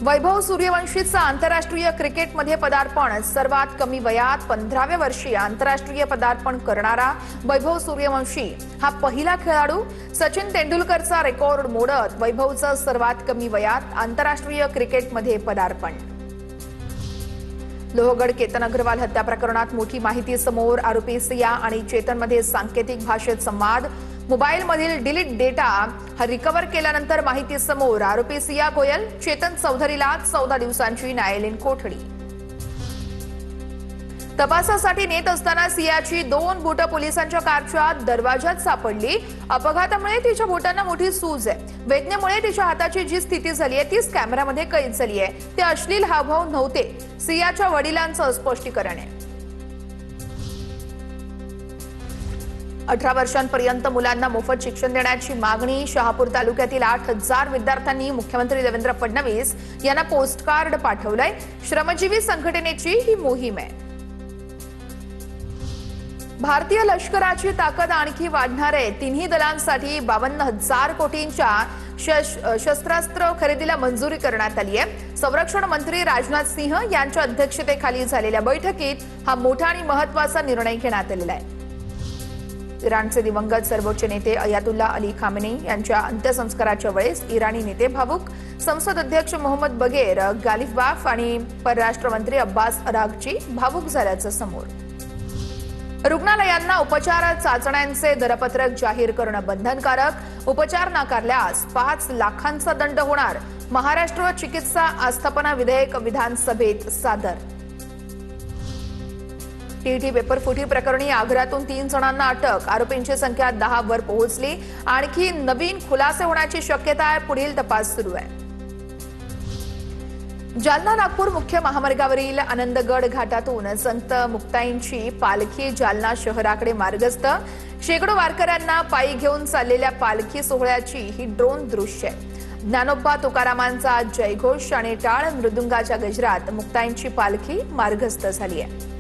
वैभव सूर्यवंशीचं आंतरराष्ट्रीय क्रिकेटमध्ये पदार्पण. सर्वात कमी वयात 15व्या वर्षी आंतरराष्ट्रीय पदार्पण करणारा वैभव सूर्यवंशी हा पहिला खेळाडू. सचिन तेंडुलकरचा रेकॉर्ड मोडत वैभवचं सर्वात कमी वयात आंतरराष्ट्रीय क्रिकेटमध्ये पदार्पण. लोहगड केतन अग्रवाल हत्या प्रकरणात मोठी माहिती समोर. आरोपी सिया आणि चेतनमध्ये सांकेतिक भाषेत संवाद. मोबाईलमधील डिलीट डेटा रिकव्हर केल्यानंतर माहिती समोर. आरोपी सिया गोयल, चेतन चौधरीला 14 दिवसांची न्यायालयीन कोठडी. तपासासाठी नेत असताना सियाची 2 बोटं पोलिसांच्या कारच्या दरवाजात सापडली. अपघातामुळे तिच्या बोटांना मोठी सूज आहे. वेदनेमुळे तिच्या हाताची जी स्थिती झाली आहे तीच कॅमेऱ्यामध्ये कैद झाली आहे. ते अश्लील हावभाव नव्हते, सियाच्या वडिलांचं स्पष्टीकरण आहे. 18 वर्षांपर्यंत मुलांना मोफत शिक्षण देण्याची मागणी. शहापूर तालुक्यातील 8,000 विद्यार्थ्यांनी मुख्यमंत्री देवेंद्र फडणवीस यांना पोस्टकार्ड पाठवलंय. श्रमजीवी संघटनेची ही मोहीम आहे. भारतीय लष्कराची ताकद आणखी वाढणार आहे. तिन्ही दलांसाठी 52,000 कोटींच्या शस्त्रास्त्र खरेदीला मंजुरी करण्यात आली आहे. संरक्षण मंत्री राजनाथ सिंह यांच्या अध्यक्षतेखाली झालेल्या बैठकीत हा मोठा आणि महत्त्वाचा निर्णय घेण्यात आलेला आहे. इराणचे दिवंगत सर्वोच्च नेते अयातुल्ला अली खामेनी यांच्या अंत्यसंस्काराच्या वेळेस इराणी नेते भावुक. संसद अध्यक्ष मोहम्मद बगेर गालिफबाफ आणि परराष्ट्र मंत्री अब्बास अरागची भावुक झाल्याचं समोर. रुग्णालयांना उपचार चाचण्यांचे दरपत्रक जाहीर करणं बंधनकारक. उपचार नाकारल्यास 5 लाखांचा दंड होणार. महाराष्ट्र चिकित्सा आस्थापना विधेयक विधानसभेत सादर. टीईटी पेपर फुटी प्रकरणी आग्र्यातून 3 जणांना अटक. आरोपींची संख्या 10 वर पोहोचली. आणखी नवीन खुलासे होण्याची शक्यता आहे. पुढील तपास सुरू आहे. जालना नागपूर मुख्य महामार्गावरील आनंदगड घाटातून संत मुक्ताईंची पालखी जालना शहराकडे मार्गस्थ. शेकडो वारकऱ्यांना पायी घेऊन चाललेल्या पालखी सोहळ्याची ही ड्रोन दृश्य आहे. ज्ञानोबा तुकारामांचा जयघोष आणि टाळ मृदुंगाच्या गजरात मुक्ताईंची पालखी मार्गस्थ झाली आहे.